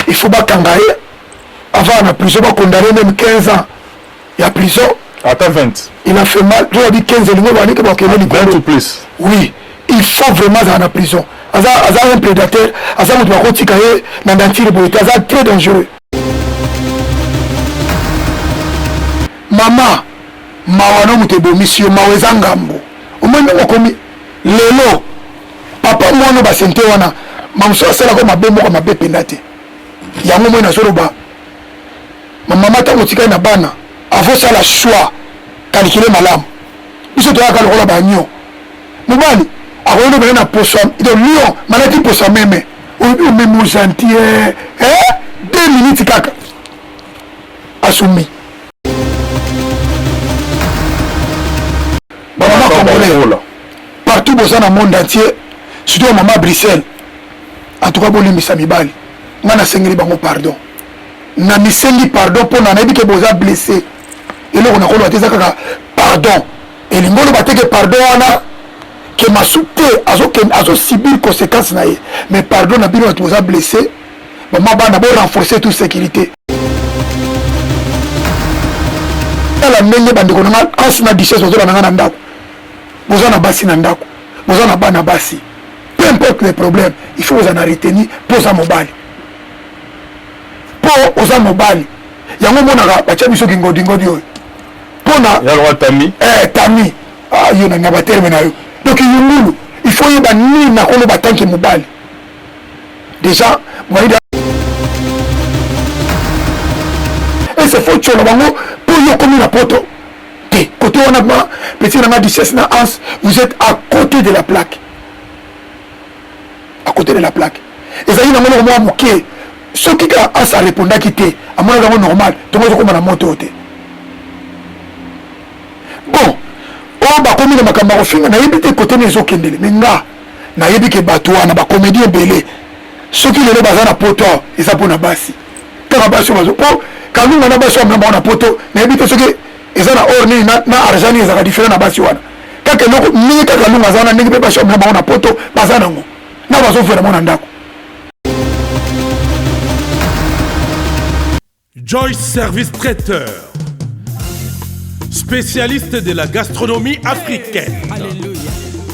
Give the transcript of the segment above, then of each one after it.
il faut bakangaye avant la prison, va condamner même 15 ans. Il y a prison. Attends 20. Il a fait mal. Je dis 15 ans. 20 ou plus. Oui. Il faut vraiment aller en prison. Aza un prédateur. Aza un prédateur. Aza très dangereux. Maman. Mawano mutebo monsieur Maweza Ngambo. Omwene wakomi. Lelo. Papa mwana basente wana. Mamso asala ko mabe moko mabe pendate. Yango mwana soroba. Maman tango tika na bana. Avant ça la choix calculer malamu biso to yaka lokola banyo mobali akoyendo bana na poso ito lion malati poso meme o meme gentil 2 minutes kaka asumi maman congolais partout dans le monde entier surtout maman Bruxelles en tout cas bolimisa mibali ngana sengeli bango pardon na misengi pardon pour na nabi ke boza blessé. Et là, on a dit pardon. Et les gens ont pardon, que ma soute a subi les conséquences. Mais pardon, on a été blessé. Mais on a renforcé toute sécurité. La même bande qu'on a, quand on a dit choses, on a dit vous en avez nandako, vous en avez nabasi. Peu importe les problèmes, il faut vous en arrêter ni pour ça mobile. Pour ça mobile. Il y a un moment où on a dit que Tami. Tami. Ah, il y a un abatteur maintenant. Donc il faut y bannir na kolo batanki mobile. Déjà, moi et c'est faux tu bango pour y comme la poto. Côté on a petit na 16 na ans, vous êtes à côté de la plaque. À côté de la plaque. Et ça y est na moi moké. Ce qui a ça répondre à quitter. À mon avis normal, tout le monde comme la moto. Bon, on va comme dans ma film, on a évité côté des autres mais nga, on a évité bateau, on a pas comédien belé. Ceux qui les bazar à poto, ils sont pour na basi. Quand la basi on va quand nous on a basi on a poto, on a évité ceux qui ils sont à orni na argent ils ont différent na basi wana. Quand que nous ni quand nous bazar na n'importe basi on a poto, bazar nango. Na bazo faire mon ndako. Joyce Service Traiteur, spécialiste de la gastronomie africaine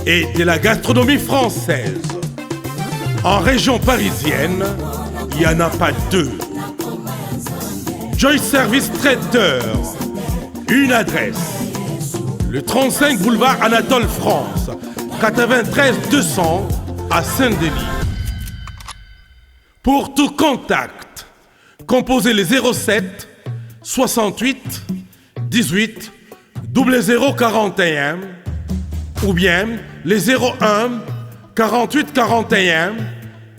et de la gastronomie française. En région parisienne, il n'y en a pas deux. Joyce Service Traiteur, une adresse, le 35 boulevard Anatole France, 93 200 à Saint-Denis. Pour tout contact, composez les 07 68 18 0041 ou bien les 01 48 41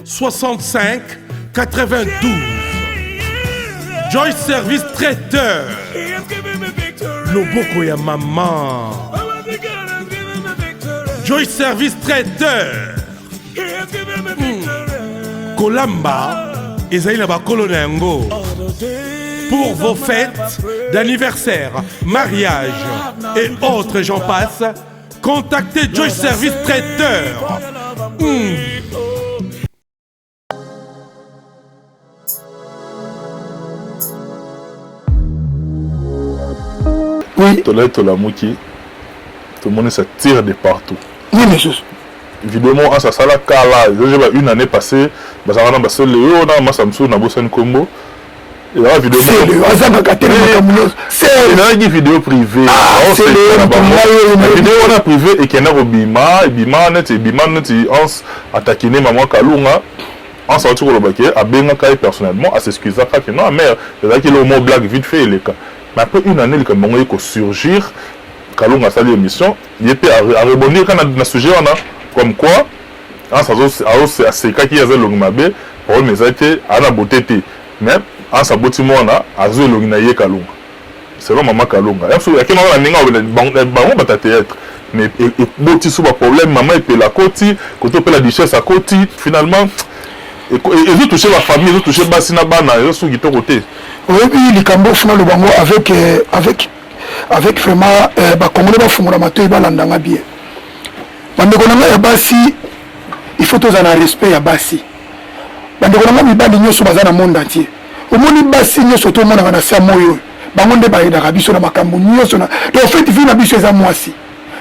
65 92. Joyce Service Traiteur. Loboko ya maman. Joyce Service Traiteur. Kolamba. Ezaïna ba kolonengo. Pour vos fêtes d'anniversaire, mariage et autres j'en passe, contactez Joyce Service Traiteur. Oui. Tout le monde se tire de partout. Oui, monsieur. Évidemment, ça ça la cala. Une année passée, ça va dans le Léo, on a Massamsou, on a Bossen Combo. Il y a une vidéo privée. La vidéo on a privé et qui est au Bima, Bima net on attaqué maman Kalunga. On s'en retrouve au baquet, à Benga personnellement, à s'excuser que non, mère, c'est qu'il a au mot blague vite fait les cas. Mais après une année, il a surgir, Kalunga a sali émission, il était à rebondir quand on a sujet comme quoi, on s'en c'est qui a le Longmabé, pour mes été à la beauté. Mais en sa beauté, on a le Longnaye Kalunga. C'est vraiment maman Kalunga. Il y a quelqu'un qui a théâtre. Mais il y a un problème, maman est la côte, quand on peut la duchesse à côté, finalement. Et ils ont touché la famille, ils ont touché Bassina Bana, ils ont touché ton côté. Oui, les Cambo font le bango avec vraiment les Congolais font le matin, ils vont l'andanga bien. Mais quand on a Bassi, il faut tous en respect à Bassi. bandeko nanga mibali nyonso baza na monde entier omoni basi nyonso tomonaka na sa moyo bango nde bayedaka biso na makambo nyonso na donc en fait vi na biso eza mwasi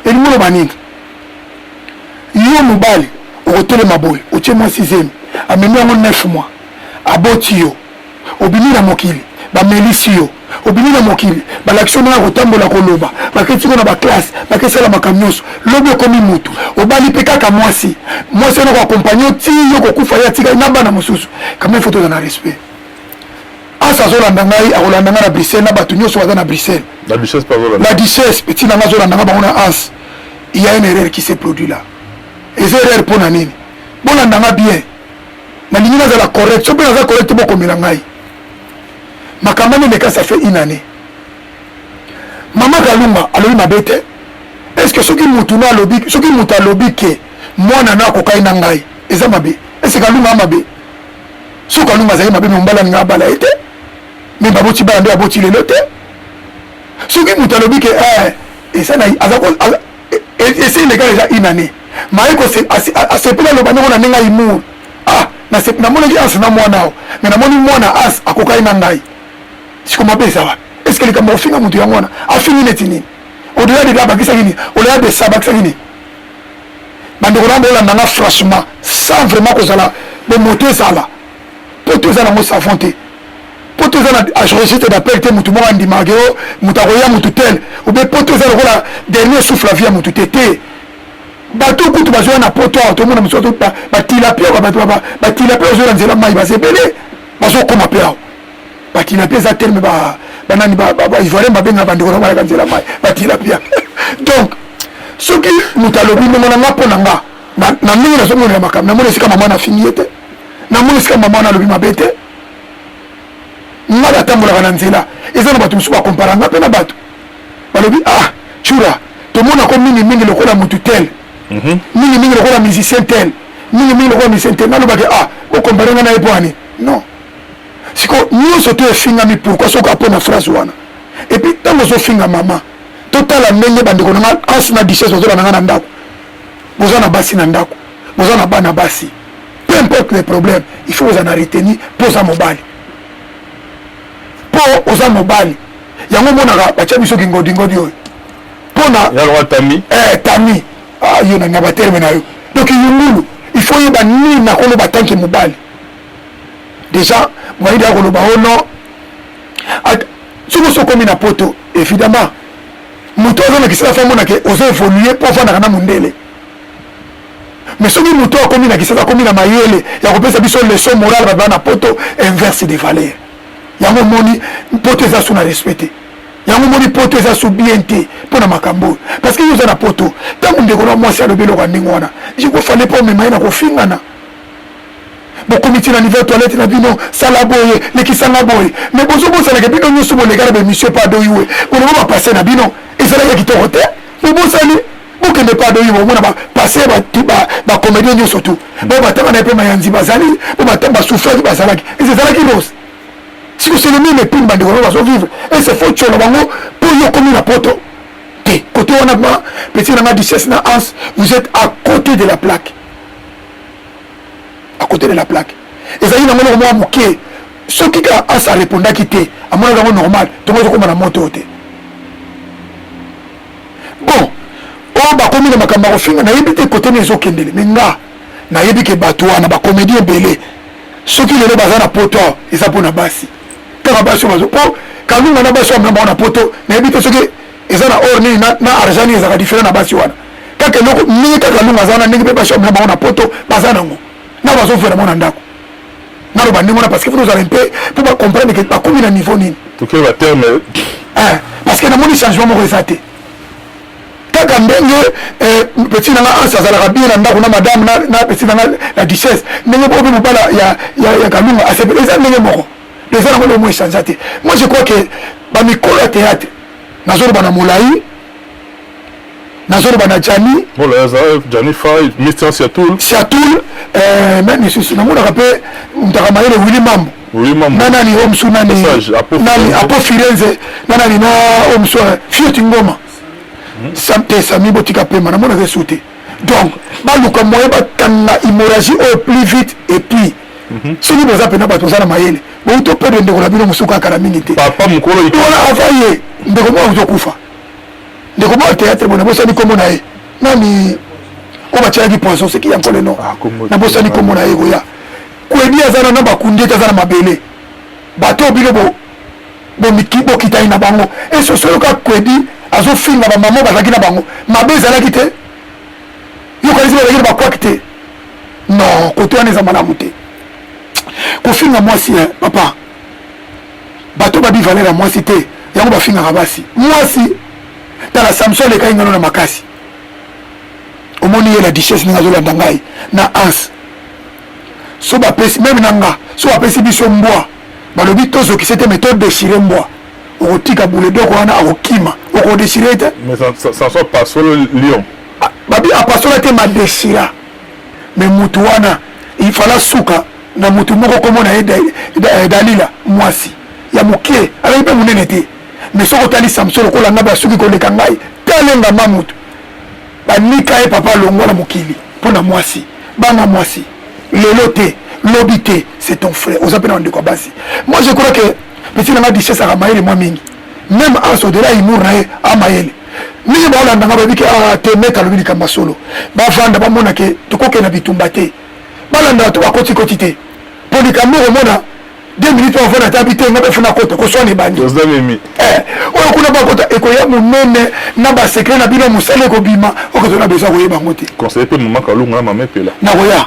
elingi oloba nini yo mobali okotelema boye otie mwasi zemi amemi yango 9 mois aboti yo obimi na mokili bamelisi yo obimi na mokili balakisi onanga kotambola koloba baketi ngo na baklasse bakesala makambo nyonso lobi okomi mutu obali mpe kaka mwasi wana koakompagne ti yo kokufa ye atika na bana mosusu kama ifo toza na respect asa azolanda ngai akolanda ngai na Bruxelles na bato nyonso baza na Bruxelles la duchesse petit nanga azolanda ngai bango na as il y a une erreur qui s'est produit là eza erreur mpo na nini bolanda ngai bien nalingi nazala correct so mpe naza correct bokomela ngai makambo neleka ça fait une année mama Kalunga alobi mabe te est ce que soki mutu alobi ke mwana na akokai na ngai eza mabe est ce Kalunga amabe so Kalunga azali mabe me mbala ninga abala ete me baboti bala nde aboti lelo te soki mutu alobi ke eza na ese ileka eza une année maye asepeli aloba ndeko na ndenga imour namonaki as na mwana ao me namoni mwana as akokai na ngai siko mabe eza wapi est ce que likambo ofinga mutu yango wana afingi neti nini au-delà de là bakisaki nini au-delà de ça bakisaki nini bandeko na bolanda nga franchement sans vraiment kozala bomoto ezala po to eza nango savon te po to eza na registre d'appel te mutu moko andimaka yo mutu akoya mutu tel obe po to eza lokola dernier souffle la vie ya mutu te te bato kutu bazoya na poto awa tomona mosusu batilapia batilapia bazoya na nzela mai bazebele bazokoma mpe awa batilapia eza terme banani baivoirien babenga bandeko na balaka nzela mai batilapia donc soki moto alobi ndenge na nga mpo na nga na ndenge nazomonela makambo namoni esika mama nafingi ye te namoni esika mama wana alobi mabe te nga batambolaka na nzela eza na bato mosusu bakompara nga mpe na bato balobi chura tomonako mingimingi lokola motu tel mingimingi lokola musicien tel mingimingi lokola musicien tel nalobaki bokompare nga na ye po ani non siko nyonso to efingami pourquoi soki apona phrase wana epuis ntango ozofinga mama totala ndenge bandeko nanga ansi na duchesse bazolanda nga na ndako boza na basi na ndako boza na bana basi peu importe le problème il faut oza na reteni mpo oza mobali mpo oza mobali yango monaka batia biso kingodingodi oyo mpona tami yo na baterme na yo donc yungulu il faut yeba nini nakoloba tanke mobali déjà moyidi akoloba ono soki osokomi na poto évidemment moto azonakisaka fa monake ozo évolue mpo ofandaka na mondele mais soki moto akomi na kisasa akomi na mayele ya kopesa biso leçon morale babaa na poto inverse de valeur yango moni poto eza su na respecte yango moni poto eza su bien te mpo na makambo oyo parce que yo oza na poto ntango ndeko na mwasi alobi eloko ya ndenge wana jekofale mpo omema ye na kofingana bokomiti na niveau toilette na bino sala boye lekisanga boye mais bozobosanaka bino nyonso bolekana bemission pa adoyiwe olongo bapase na bino ezalaki ya kitoko te bobosani bokende pa adoyiwe omona bapase bacomédien nyonso tu bo batanga na ye mpe mayanzi bazali bo basouffraki bazalaki ezalaki rose siko c'est le même épine bandeko no bazovivre et c'est faut tshona bango mpo yo komi na poto te côté wana ma petit nanga duchesse na ans vous êtes à côté de la plaque à côté de la plaque ezali nango noko mwa moke soki ka asa arépondaki te amonaki yango normal tongo ezokoma na moto te bon oyo bakomi na makambo ya kofinga nayebi te kote na ezokendele me nga nayebi ke bato wana bacomédie ebele soki lelo baza na poto awa eza mpo na basi kaka basi oyo mpo kalunga na basi wamina bango na poto nayebi te soki eza na or nini na argent nini ezaka différent na basi wana kaka eloko mingi kaka kalunga aza wana ndenge mpe basi wamina bango na poto baza nango na bazofera mo na ndako naloba ndenge wana parce que faut ozala mpe mpo bacomprendre ke bakomi na niveau nini parce que namoni changement moko eza te kaka ndenge petit nanga ansi azalaka bien na ndako na madame na petit nanga la duchesse ndenge bobe mobala ya kalunga asepele eza ndenge moko eza nango lomo échange te moi je crois que bamikolo ya théâtre nazoloba na molai nazoloba na Jani Fay Mr Siatoul même isusu namonaka mpe mutaka mayele Willy Mambo nanani omsu nani apo Firenze nanani na omsu Fioti Ngoma te Sami Botika Pema namonaka esu te donc baluka moyen bakanga hémorragie oyo plus vite et puis soki boza pena bato oza na mayele bouto perdre ndeko na bino mosuku kaka na mingi te papa mokolo wana avaye ndeko moko ozokufa ndeko moko théâtre bona bosani kombo na ye nani oyo batielaki poisson seki ya nkole no na bosani kombo na ye koya kwedi aza na bakundi ete aza na mabele bato bino bokitani na bango esosoloka kwedi azofinga bamama bazalaki na bango mabe ezalaki te yokanisi bazalaki na bakwaki te non kote wana eza malamu te kofinga mwasi papa bato babi valeur ya mwasi te yango bafingaka basi mwasi tala samson elekai ngano na makasi omoni ye la duchesse ndenge azolanda ngai na anse so bapesi meme na nga so bapesi biso mbwa balobi tozokisi te me todesire mbwa okotika buledoko wana akokima okodesire te mais ça soit pas solo lion babi apasola te madesira me mutu wana ifala suka na mutu moko komona ye dalila mwasi ya moke alaki mpe monene te mais soki otali samson lokola nga basuki koleka ngai talenga ma mutu banika ye papa longo na mokili mpo na mwasi banga mwasi lelo te lobi te c'est ton frère oza mpe na bandeko ya basi moi je crois que peti nanga disesaka mayele mwa mingi même anse odela humour na ye amayele mingi baolandanga babiki te mete alobi likambo solo bavanda bamona ke tokokenda bitumba te balanda bato bakotikoti te mpo likambo omona 2 minutes ovona ta bite nga befuna kota koswana ebandi oyo kuna bakota ekoya monene na basekret na bino mosala ekobima okozona besoin koyeba yango te conseiller mpe mama kalunga na mama epela nakoya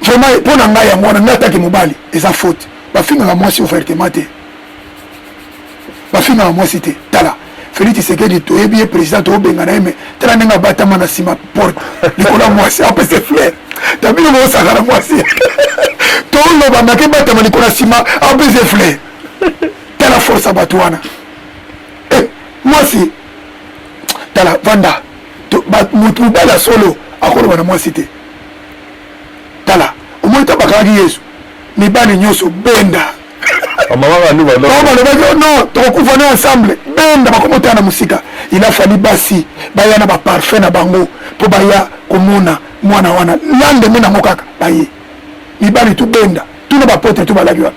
vraiment mpo na ngai yango wana ngai ataki mobali eza faute bafingaka mwasi ouvertement te bafingaka mwasi te tala Félix Tshisekedi toyebi ye président tobenga na ye me tala ndenge abatama na nsima porte likolo ya mwasi apese flair tabino boosaka na mwasi tolobanga ke batama likolo ya nsima apese flair tala force ya bato wana mwasi tala vanda mobali ya solo akoloba na mwasi te tala omoi tabakalaki yesu mibali nyonso benda balobaki non tokokufa ne ensemble benda bakomotana na mosika il a fallu basi baya na baparfum na bango mpo baya komona mwana wana landeme nango kaka baye mibali tu benda tuna bapotre tu balaki wana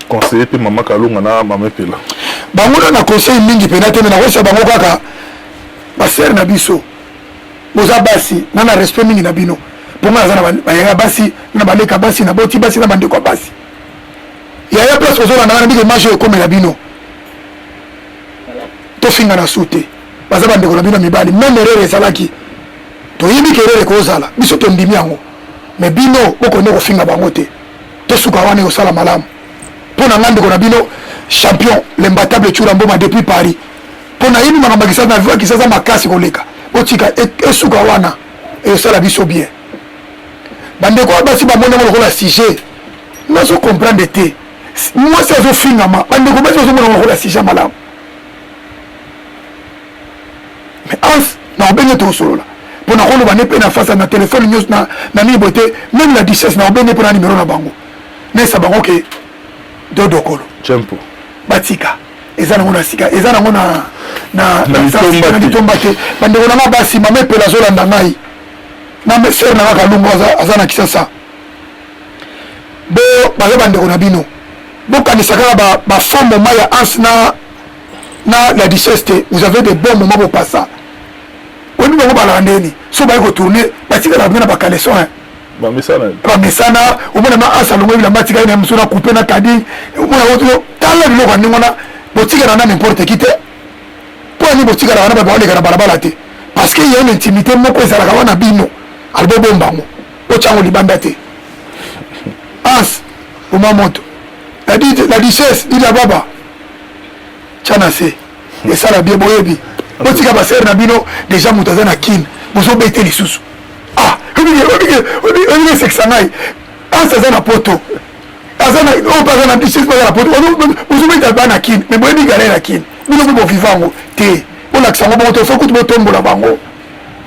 conseiller mpe mama kalunga na mama epela bango na conseil mingi mpena te me nakosia bango kaka basere na biso boza basi na na respect mingi na bino mponga naza na bayaya basi na baleka basi na boti basi na bandeko ya basi yaya place ozolanda wana ndike marche ekomela bino tofinga na su te baza bandeko na bino mibali meme erere ezalaki toyebi ke erere kozala biso tondimi yango me bino bokonde kofinga bango te tosuka wana ekosala malamu mpo na nga ndeko na bino champion l'imbattable ecura mboma depuis paris mpo na yebi makambo kisasa na viwa kisasa makasi koleka botika esuka wana ekosala biso bien bandeko basi bamonango lokola sujet nazo comprendre te mwasi azofingama bandeko basi bazomona lokola sujet malamu mais anse na obenge tokosolola mpo na koloba ne mpe na face na telefone nyonso na mibo te même la duchesse na obenge mpo na nimero na bango nesa bango ke dodokolo tempo batika eza nango na sika eza nango na litomba te bandeko nanga basi mama epela azolanda ngai na mesere nanga kalungu aza na kisasa baza bandeko na bino bokanisa kaka bafond moment ya anse na la duchesse te vous avez de bons moments bopasa oyebi bango balaka ndeni so baye kotourne batikala bino na bakaleson bamesana omona ma anse alongo ebilamba atikali na mosu na coupe na kadi omona tala biloko ya ndenge wana botikala na n'importe qui te mpo ani botikala wana bato baleka na balabala te parce que ya une intimité moko ezalaka wana bino alibobombango otyango libanda te anse oma moto la duchesse dila baba tiana se esala bie boyebi botika basere na bino deja moto aza na kine bozobete lisusu obike esekisa ngai anse aza na poto oyo mpe aza na duchesse mpe aza na poto bozobeta ba na kine me boyebi gale na kine bino mpe boviva yango te bolakisa yango bongo te fo kutu botombola bango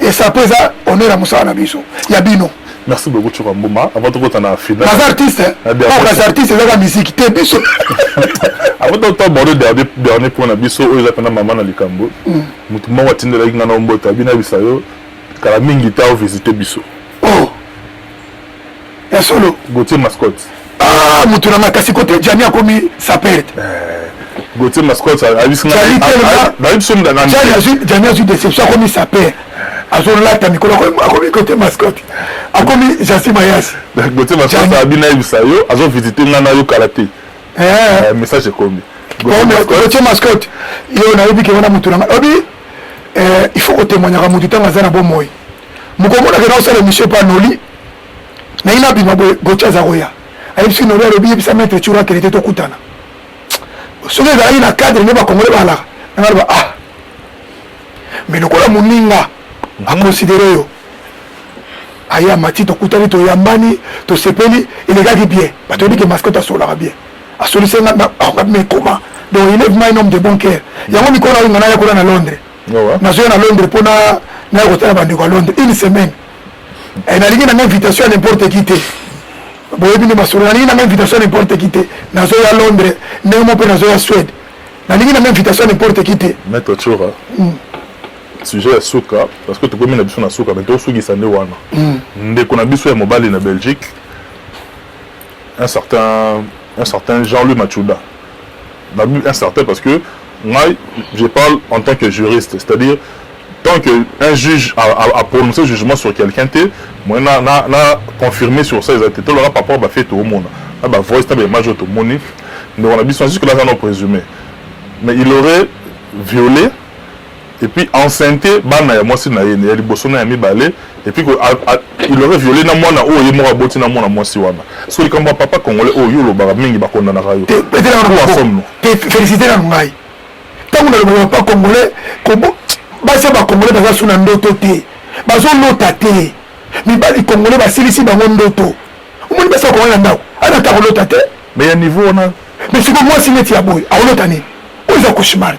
esa mpo eza honneur ya mosala na biso ya bino. Merci beaucoup Tchoka Mboma. Avant de voter dans la finale. Les artistes, les artistes, c'est la musique. T'es biso. Avant de voter dernier point na biso, eux ils appellent maman na likambo. Mutumba watinde la igna na mbota bina bisayo. Kala mingi ta visiter biso. Oh. ya solo Gauthier mascotte mutu na kasi côté Jani akomi sa perte Gauthier mascotte Jani azwi déception akomi sa perte azolata mikolo akomi côté mascotte akomi Jasi Mayas Gauthier mascotte abina yebisa yo azovisite nga na yo kala te message ekomi Gauthier mascotte yo nayebi ke wana mutu na obi il faut otémoignaka mutu ntango aza na bomoi mokomonaka naosala émission pa noli nayi nabima boye Gauthier aza koya ayebisi noli alobi yebisa maître turo akende te tokutana soki ezalaki na cadre nde bakongole balaka nanga loba mais lokola moninga aconsidere yo aya mati tokutani toyambani tosepeli elekaki bien bato yebi ke mascotte asolaka bien asolisenga mais comment donc il est vraiment un homme de bon cœur yango mikolo ayonga naya kola na Londres nazoya na Londres mpona naya kotala bandeko ya Londres une semaine nalingi nanga invitation ya n'importe qui te boyebi nde masolo nalingi nanga invitation ya n'importe qui te nazoya Londres ndenge mo mpe nazoya Suède nalingi nanga invitation ya n'importe qui te maître Tchora sujet ya suka parce que tokomi na biso na suka mais tosukisa nde wana ndeko na biso ya mobali na Belgique un certain Jean-Louis Machuda un certain parce que moi je parle en tant que juriste, c'est-à-dire tant qu'un juge a prononcé un jugement sur quelqu'un, moi n'a confirmé sur ça, il aura pas rapport à fait tout le monde. Ah bah voice tabe major tout le monde. Donc on a besoin juste que là ça nous présumé. Mais il aurait violé et puis enceinté bana ya moi si na yene ya liboso na mi balé et puis il aurait violé na mwana o ye mora boti na mwana mwasi wana. So il comme papa congolais o yo lo ba mingi ba kondana rayo. Féliciter na ngai. Tant que le pas congolais, basi ba congolais baza suna ndoto te. Bazo lota te. Mi ba congolais ba silisi ba ndoto. Omoni basa ko wana ndako. Ana ta lota te. Mais il y a niveau on a. Mais c'est comme moi si neti ya boy. A lota ni. O za cauchemar.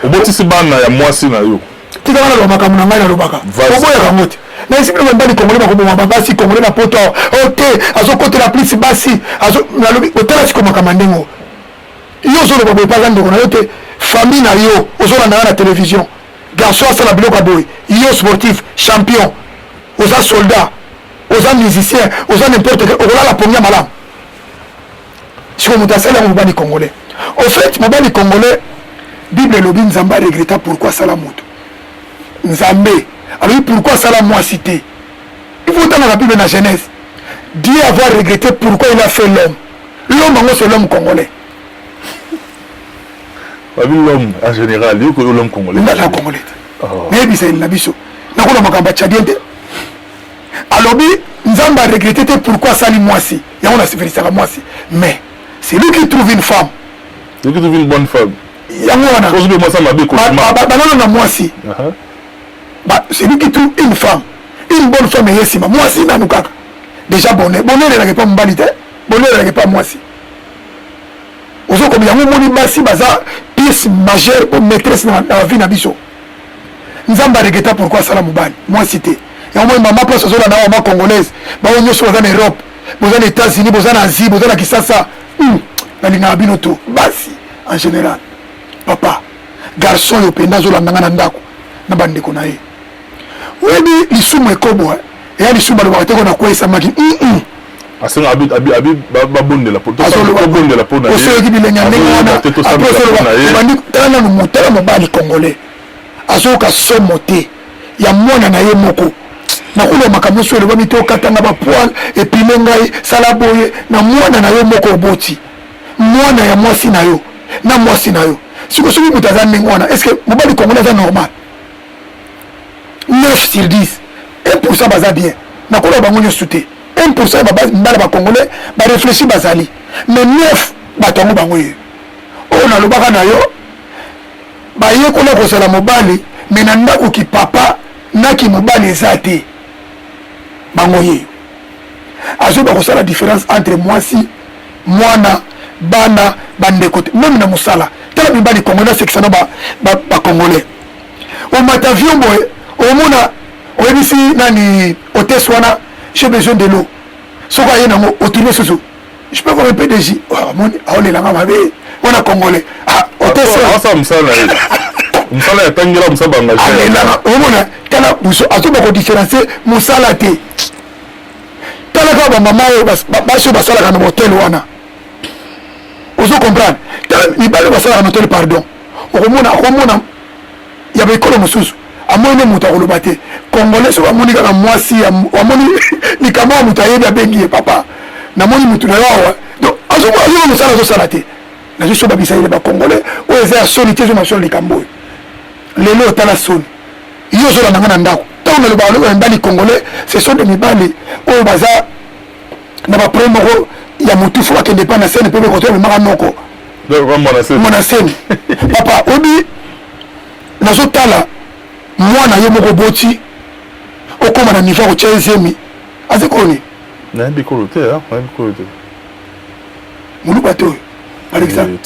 Oboti si bana ya mwasi na yo. Tika wana lo makamu na ngai na lobaka. Oboya ka ngoti. Na isi bino mbali congolais ba ko bomba basi congolais na poto. O te azo côté la police basi. Azo na lobi otela siko makamandengo. Yo zo le pas ndeko na yo te famille na yo ozolanda na télévision garçon asala biloko ya boye yo sportif champion oza soldat oza musicien oza n'importe quel okolala pongia malamu siko moto asali yango mobali congolais au fait mobali congolais bible elobi nzambe aregreta pourquoi asala moto nzambe alobi pourquoi asala mwasi te il faut otanga na bible na Genèse Dieu avoir regretté pourquoi il a fait l'homme yango c'est l'homme congolais. L'homme en général, il y a l'homme congolais. L'homme congolais. Mais c'est une abisso. N'a pas de tchadien. Alors, Nzamba a regretté pourquoi ça lui moisi. Et on a fait ça à moisi. Mais c'est lui qui trouve une femme. C'est lui qui trouve une bonne femme. C'est lui qui trouve une femme. Une bonne femme et ici. Moi aussi, déjà bonnet. Bonnet n'est pas mon balité. Bonnet n'est pas moi aussi. Ozo comme yango moni basi baza pièce majeure pour maîtresse na vie na biso. Nzamba regeta pourquoi sala mobali. Moi cité. Et au moins maman place ozo na maman congolaise. Ba onyo so dans Europe, boza na États-Unis, boza na Asie, boza na Kisasa. Na linga bino to basi en général. Papa, garçon yo penda zo landanga na ndako na bandeko na ye. Webi lisumu ekobo. Et lisumu ba ba te ko na kwesa maki. Aseng abi babonde la poto babonde la poto na ye ki bilenya ndengana après so bandi tana no motala mobali congolais azoka somote ya mwana na ye moko na kulo makambo so le bami to katanga ba poil et puis ngai sala boye na mwana na ye moko oboti mwana ya mwasi na yo na mwasi na yo siko soki mutaza ndengwana est-ce que mobali congolais est normal 9 sur 10 1% baza bien na kulo bango nyo souté 1% de Congolais va réfléchir bazali mais 9 batongo bango ye o na lobaka na yo ba ye ko na ko sala mobali mais na ndako ki papa na ki mobali ezate bango ye azo ba ko sala différence entre moi si mwana bana bandeko même na musala tala mibali congolais c'est que ça ba congolais o matavion boy o mona o ebisi nani oteswana j'ai besoin de l'eau. Ce qu'on a dit, autour ce je peux voir un PDJ. On a Congolais. Ah, on a ça. Moussala est tangira moussala bangage. On a différencier moussala té. bamama oyo basi oyo basalaka na hotel wana ozo comprendre mibali oyo basalaka na hotel pardon okomona ya baekolo mosusu amoni moto akoloba te congolais soki amoni kaka mwasi amoni likambo ya moto ayebi abengi ye papa namoni motu na yo awa donc azoba mosala azosala te nazo so babisayele bacongolais oyo eza ya soni te ezomasolo likambo oyo lelo otala soni yo ozolanda nga na ndako ntango naloba mibali congolais ce sont de mibali oyo baza na baproblème moko ya motu fo bakende pa na sene mpe bekotoya memaka moko mona sene papa obi nazotala mwana ye moko boti okoma na niveau akotya ezemi azekoni nayebikolo te moluba te oyo par exemple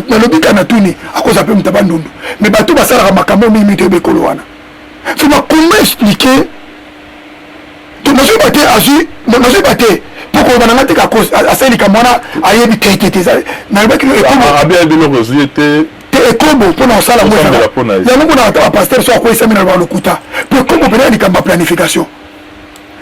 nalobi ka na tuni akoza mpe moto bandundu mais bato basalaka makambo mingi to ebekolo wana fe bakoma explike nazoyeba te mpo koloba nanga te asali likambo wana ayebi te nalobaki te ekobo mpona kosala yango mpona ata bapaster so akoyesami na balokuta mpo ekobo mpena ya likambo ya planification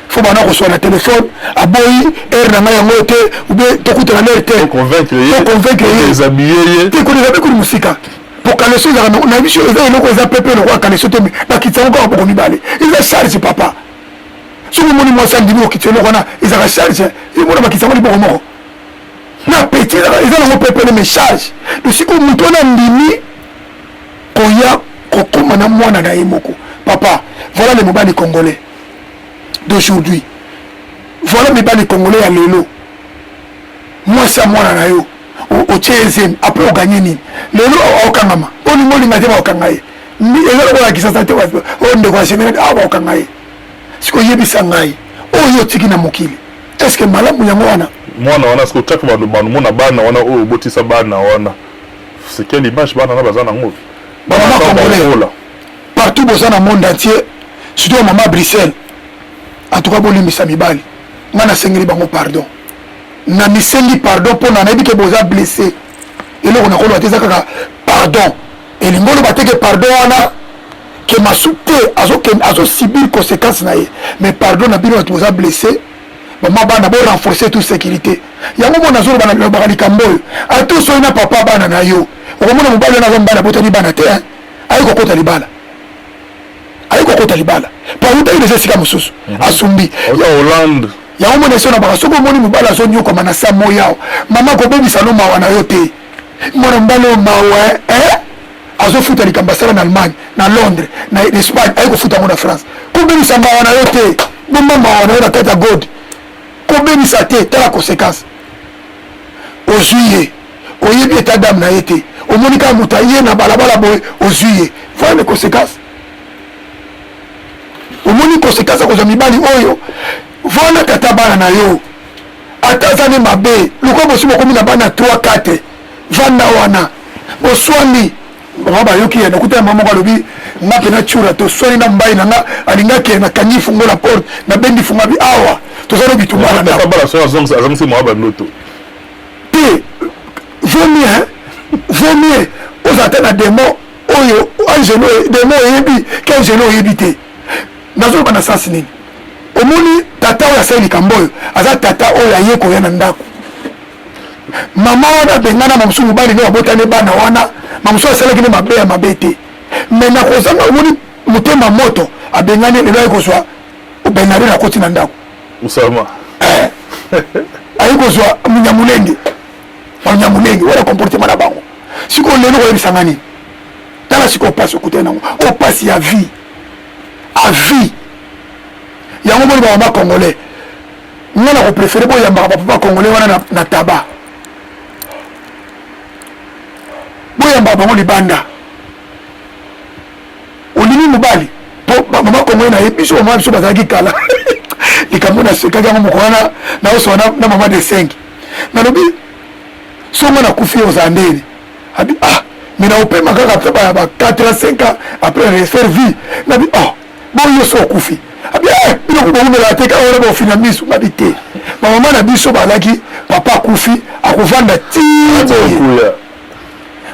fo bana kozwa na telefone aboyi aire na ngai yango te ube tokutana lere te toconvaincre ye te kodezabe kodi mosika po kaleso ezaka na biso eza eloko eza pepe lokola kaleso te bakitisa ngo kaka poko mibale eza charge papa soki omoni mwasi andimi okitisa eloko wana ezaka charge emona bakitisa ngo liboko moko na peti eza nango pepele mais charge dosiko moto wana ndimi koya kokoma na mwana na ye moko papa voilà les mobali congolais d'aujourd'hui voilà mibali congolais ya lelo mwasi ya mwana na yo otie ezemi apres oganye nini lelo okangama olingo olinga te baokanga ye eza lokola kisasa te oyo ndeko ya seminari awa baokanga ye siko oyebisa ngai oyo otiki na mokili est ce que malamu yango wana mwana wana siko otiaka bandomona bana wana oyo obotisa bana wana c'est quelle image bana wana baza nango bamama congolais partout boza na monde entier surtout mama Bruxelles en tout cas bolimbisa mibali nga nasengeli bango pardon na misengi pardon mpo na nayebi ke boza blessé eloko nakoloba te eza kaka pardon elingi oloba te ke pardon wana ke masu te azosubir conséquence na ye mais pardon na bino bato boza blessé mama bana borenforcer tout sécurité yango mona azoloba na lobaka likambo oyo ate osoyi na papa bana na yo okomona mobali wana aza mobali abotani bana te ayi kokota libala pautaki eza esika mosusu asumbi hollande yango mona eso na baka soki omoni mobali azonyokoma na sa moyao mama kobebisa no mawa na yo te mwana mobali oyo mawa azofuta likambo asala na Allemagne na Londres na Espagne ayi kofuta yango na France kobebisa mawa na yo te bomba mawa na yo na kati ya god kobebisa te tala conséquence ozwi ye oyebi eta dame na ye te omoni kaka moto aye na balabala boye ozwi ye voilà les conséquences omoni conséquence akozwa mibali oyo voilà tata bana na yo ata aza ne mabe lokola bosi bokomi na bana 3-4 vanda wana boswani bama bayoki ye nakuta ya mama moko alobi nga mpena tiura toswani na mbai na nga alinga akende na kangi fungola porte nabendi funga bi awa toza no bitumala te vaut mieux ozala te na demo oyo angelo demo oyebi ke angelo oyebi te nazoloba na sasi nini omoni tata oyo asali likambo oyo aza tata oyo aye koya na ndako mama wana abengana mamosu mobali nde babotani bana wana mamosu asalaki nde mabe ya mabe te me nakozanga omoni motema moto abengani lelo aye kozwa benare na koti na ndako usama aye kozwa munyamulenge wana comportement na bango sikoyo lelo koyebisanga nini tala sikoyo opasi okutani nango opasi ya vie a vie yango moni bamama congolais nga na kopréféré boyambaka bapapa congolais wana na taba boyambaka bango libanda olimi mobali po bamama congolais nayebi biso bamama biso bazalaki kala likambo nasekaki yango moko wana naosowa na mama de 5 nalobi songa nakufi ozala ndeni abi mais naopema kaka pe baya ba 4 à 5 ans après refaire vie nabi boyo so okufi abi biloko bokumela te kaka wana baofina miso babi te bamama na biso balaki papa akufi akovanda tiboye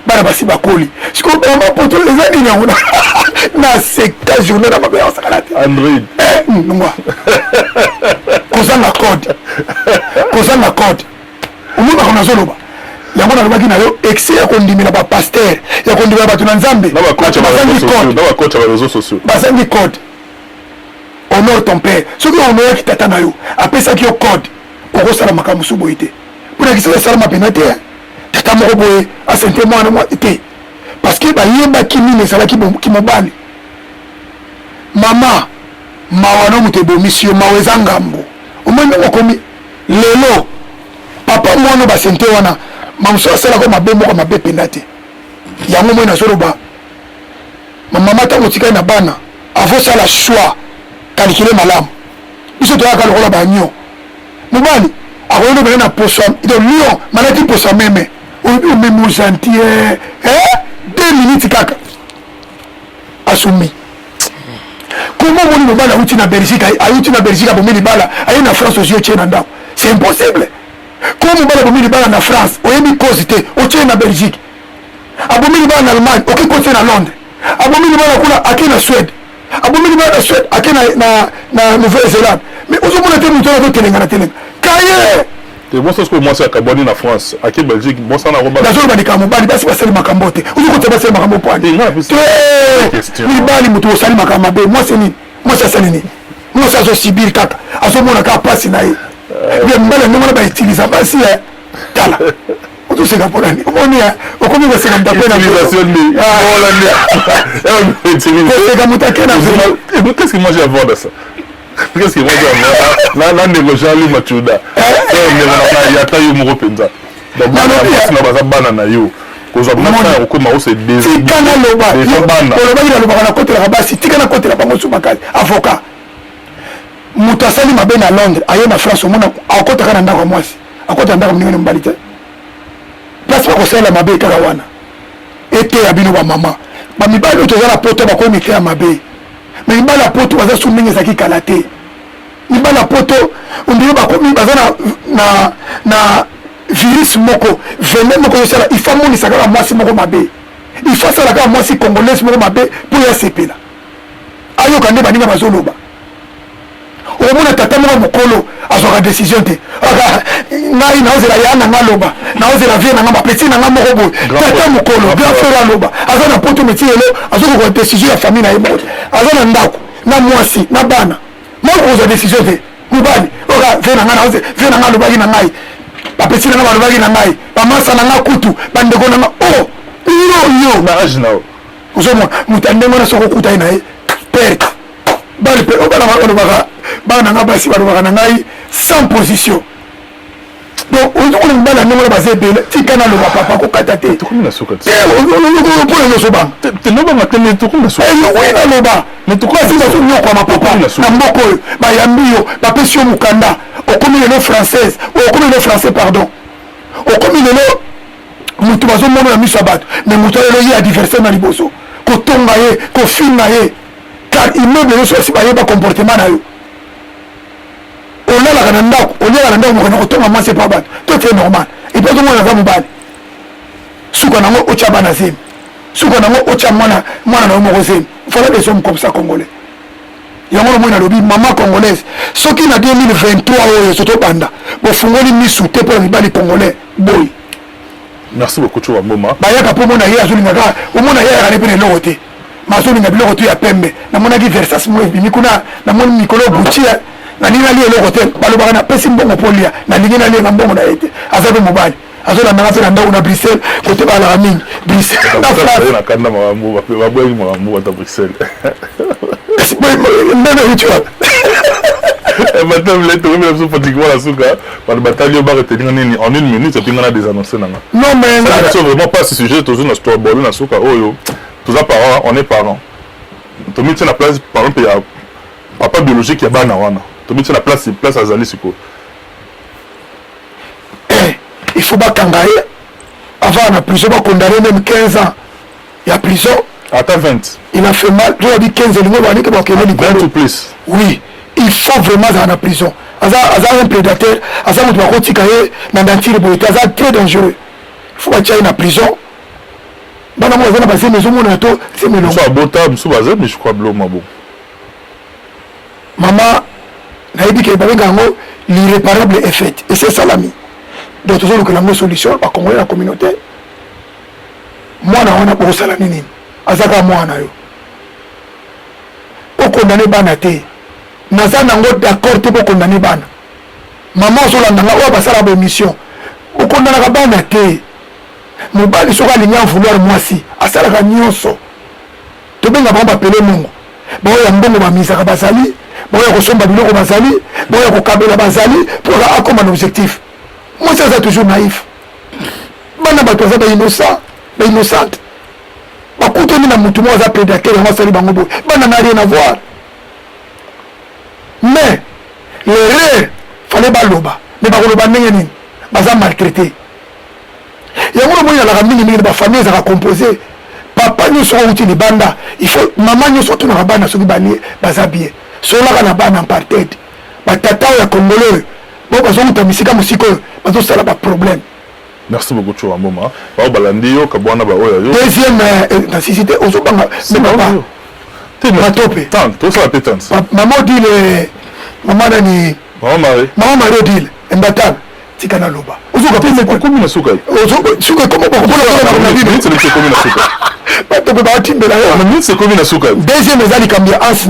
bana basi bakoli sikoyo bamama poto eza nini yango na sekta journée na mabe asakala te android ngwa kozanga code kozanga code omona kona zoloba yango nalobaki na yo excès ya kondimela bapaster ya kondimela bato na nzambe bakocha bareseau sociaux bazangi code honore ton père soki honoraki tata na yo apesaki yo code okosala makambo mosusu boye te mpona kisala esalama mpena te tata moko boye asente mwana mwa te parce que bayebaki nini ezalaki kimobali mama mawa no moto ebomisi yo mawa eza ngambo omoi ndenge okomi lelo papa mwana basente wana mamosu asalaka mabe moko mabe penda te yango moi nazoloba mama ntango otikali na bana avosala choix kalikile malamu biso toyaka lokola banyo mobali akoyona bele na poso lion malaki poso meme omemo gentil 2 minutes kaka asumi comment moni mobali auti na Belgique abomi libala aye na France ozi otie na ndako c'est impossible comment mobali abomi libala na France oyebi cause te otie na Belgique abomi libala na Allemagne oki kotie na Londres abomi libala kuna ake na Suède abomi libala na Suède ake na Nouvelle-Zélande mais ozomona te moto azotelenga na telenga kaye moi ça ce que moi c'est akaboni na France ake Belgique moi ça na roba nazoloba likambo mobali basi basali makambo te ozokotia basali makambo pwani mibali moto osali makambo mabe mwasi nini mwasi asali nini mwasi azosibiri kaka azomona kaka pasi na ye ye mbala ndenge wana bautiliza basi tala otoseka mponani omoni okomi koseka moto akena koseka moto akena qu'est-ce que moi j'ai à voir de ça qu'est-ce que moi j'ai à voir là négociant lui machuda il y a taille moko penza donc na baza bana na yo kozwa bana okoma ose tikana loba olobaki na lobaka na kotelaka basi tikana kotela bango su makasi avocat moto asali mabe na Londres aye na France omona akotaka na ndako ya mwasi akota ndako mninga na mobali te place bakosalela mabe kaka wana ete ya bino bamama bamibali oyo toza na poto bakomi te ya mabe me mibali ya poto baza su ndenge ezalaki kala te mibali ya poto ondire bakomi baza na virus moko vene moko yosala ifa monisa kaka mwasi moko mabe ifa sala kaka mwasi congolaise moko mabe mpo ya sepela ayoka nde baninga bazoloba omona tata moko mokolo azwaka décision te ngai naozela ya na nga loba naozela vie na nga bapeti na nga moko boye tata mokolo bien frère aloba aza na poto meti lelo azokoka décision ya famille na ye moko aza na ndako na mwasi na bana moko kozwa décision te mobali oka vie na nga vie na nga alobaki na ngai bapesi na nga balobaki na ngai bamasa na nga kutu bandeko na nga yo na age nao ozomona moto ndenge wana soko okuta ye na ye perte bana mpe balobaka bana na nga basi balobaka na ngai sans position donc ozokona mibali ndenge wana baza ebele tika naloba papa kokata te tokomi na suka te mpona nyonso banga telobanga te mais tokomi na suka oyi naloba bazonyokama papa na mboka oyo bayambi yo bapesi yo mokanda okomi lelo française okomi lelo français pardon okomi lelo moto bazomona na miso ya bato mais moto lelo ye adversaire na liboso kotonga ye kofinga ye car immeuble nyonso esi bayeba comportement na yo olalaka na ndako oliaka na ndako mokona kotonga mwasi epa bato to te normal epe ozomona aza mobali suka nango otya bana zemi suka nango otya mwana na yo moko zemi fala des hommes comme ça congolais yango nomoi nalobi mama congolaise soki na 2023 oyo soto banda bofungoli misu te mpona mibali congolais boyi merci beaucoup Chouba Mboma bayaka mpo mona ye azolingaka omona ye ayaka ne mpe na eloko te mazolinga biloko to ya pembe namonaki versas mo ebimi kuna namoni mikolo butia nalingi nalia eloko te balobaka napesi mbongo mpo lia nalingi nalia na mbongo na ye te aza mpe mobali azolandanga mpe na ndako na bruxelles kote balaka mingi nakanda babweli makambo bata bruxelles ndenge uti wapi Madame Leto, oui, mais pratiquement la souka, par le bataillon va retenir en 1 minute, et puis on a des annoncés. Non, mais ça ne vraiment pas ce sujet, tout une histoire bonne, la souka, oh yo, tous les parents, on est parents. Tu mets la place, par exemple, il y a papa biologique qui est ban à tu mets la place à Zali, c'est quoi? Il faut pas kangaye, avant la prison, on condamné même 15 ans. Il y a prison. Attends 20. Il a fait mal, je l'ai dit 15 ans, il a dit que 20 ou plus. Oui. Il faut vraiment aller en prison. Aza un prédateur, Aza un très dangereux. Il faut aller en prison. Dans la maison, c'est maman, maman, l'irréparable est fait. Et c'est ça l'ami. Donc, toujours que la solution, va congolais la communauté. Moi, on a pour ça la nini. Azaka moi, on a eu. Pour condamner Banate. Naza nango d'accord pour condamner Bana. Maman, sur la nanga, on va passer à la mission. Pour condamner Banate. Mobali soka linya vouloir moi si. Asala nyonso. To benga ba appeler Mungu. Ba ya mbongo ba misaka bazali. Ba ya kosomba biloko bazali. Ba ya kokabela bazali pour accomplir un objectif. Moi ça c'est toujours naïf. Bana ba toza ba innocent. Ba innocente. Ba kutoni na mutu mo za prédateur ya masali bango bo. Bana n'a rien à voir. Mais l'erreur fallait ba loba. Mais ba loba ndenge nini? Baza maltraité. Il y a un moment où il y a la famille qui a composé. Papa nous sommes outils de banda. Il faut maman nous sommes tous dans la bande sur le banier, bazabie. Sur la bande en partie. Tata ou congolais. Bon, parce qu'on t'a mis comme si que parce que ça n'a pas de problème. Merci beaucoup tu vois maman. Ba balandi yo kabwana ba oya yo. Deuxième nécessité aux autres mais papa. T'es ma topé. Tant, tout ça pétence. Maman dit le maman Dani. Maman Marie. Maman Marie dit Mbatan. Tikana loba. Ozuka pesa kwa kumi na suka. Suka kama kwa na bibi c'est le kumi na suka. Bato ba batimbe la yo. Na minute c'est kumi na suka. Deuxième ezali kambia ans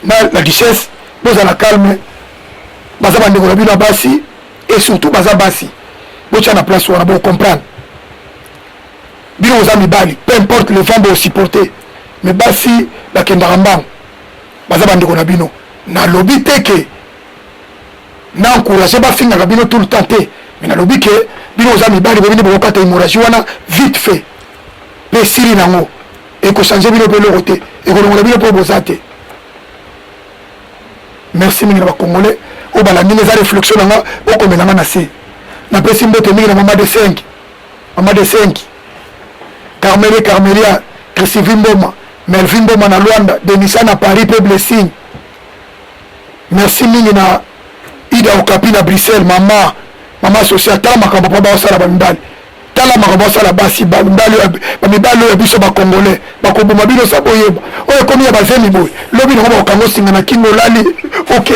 na la duchesse, boza la calme. Baza bande ko bino basi et surtout baza basi. Bocha na place wana bo comprendre. Bino oza mibali, peu importe les femmes bo supporter. Mais basi ba kenda rambang. Baza bande ko na bino. Na lobby teke. Na encourager ba finga kabino tout le temps té mais na lobi que bino za mibali bobini bokata hémorragie wana vite fait pe siri nango et ko changer bino pe le côté et ko ngona bino po bozate. Merci mingi na ba congolais o bala mingi za réflexion nanga o ko melanga na se na pesi mbote mingi na mama de 5 Carmelia Christine Mboma Melvin Mboma na Luanda Denisa na Paris pe blessing. Merci mingi na Ida Okapi na Bruxelles, maman sociale, tala makambo pa ba sala ba mbali. Tala makambo sala basi ba mbali ya biso ba congolais. Ba ko boma bino sa boyeba. Oyo komi ya bazemi boy. Lobi no ba kango singa na kingo lali. OK.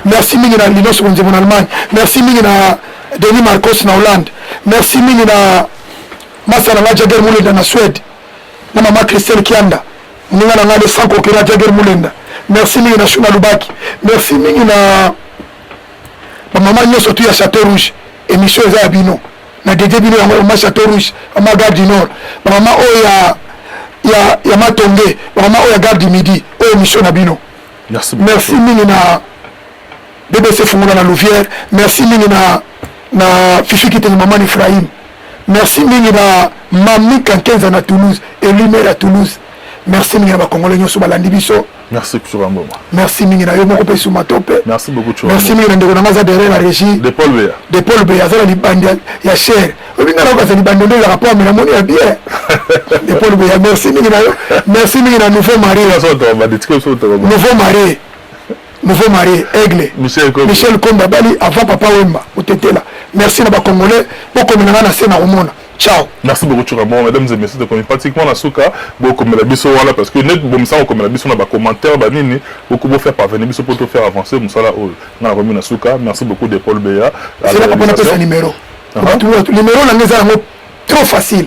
Merci mingi na Linos Bonze en Allemagne. Merci mingi na Denis Marcos na Hollande. Merci mingi na Masala na Jagger Mulenda na Suède. Na mama Christelle Kianda. Ninga na ngale sanko kira Jagger Mulenda. Merci mingi na Shuna Lubaki. Merci mingi na maman nyoso tu ya Château Rouge. Émission eza ya bino. Na dédé bino ya ma Château Rouge, ma Gare du Nord. Maman o ya Matonge, maman o ya Gare du Midi. O émission na bino. Merci mingi na BBC Fungola na Louvière. Merci mingi na Fifi Kiteni maman Ephraim. Merci mingi na Mami Kankenza na Toulouse et Lumière à Toulouse. Merci mingi na ba Congolais nyoso balandi biso. Merci Chourambo. Merci mingi na yo moko pe suma tope. Merci beaucoup Chourambo. Merci mingi na ndeko na maza derrière la régie. De Paul Béa. Azala libandi ya cher. Obinga na ko sa libandi ndo ya rapport mais na moni ya bien. De Paul Béa. Merci mingi na yo. Merci mingi na nouveau mari. Nouveau mari Aigle. Michel Komba Bali avant papa Wemba Otetela. Merci na ba Congolais beaucoup menanga na sena romona. Ciao. Merci beaucoup Chourambo, mesdames et messieurs, de pratiquement la souka, beaucoup comme la biso wala parce que net bon ça comme la biso na ba commentaire ba nini, beaucoup beau faire parvenir biso pour te faire avancer comme ça là na remis na souka. Merci beaucoup de Paul Béa. C'est là qu'on appelle ça numéro. Numéro na ngeza ngo trop facile.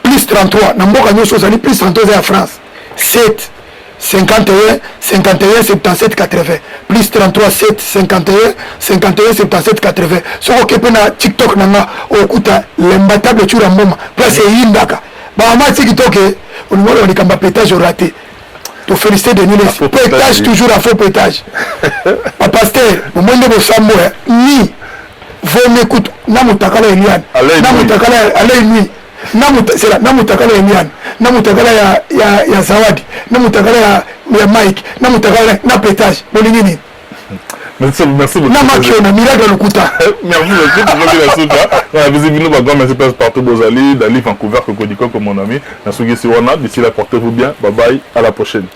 Plus 33, na mboka nyoso zali plus 33 en France. 7 51 77 80 plus 33 7 51 77 80 soko kepe na TikTok nanga okuta l'imbattable Chura Mboma place yindaka ba mama TikTok on voit on kamba pétage raté to féliciter de Niles pétage toujours à faux pétage pa pasteur au moins de sambo ni vous m'écoute na mutakala Eliane na mutakala allez nuit namutakala ya Mian, namutakala ya Zawadi, namutakala ya Mike, namutakala na pétage. Bolingini. Merci beaucoup. Na makio na miracle lokuta. Merci beaucoup pour la souka. On a visité nous bagam merci partout Bozali, Dali Vancouver, Cocodico comme mon ami. Na sugi siwana, d'ici là portez-vous bien. Bye bye, à la prochaine.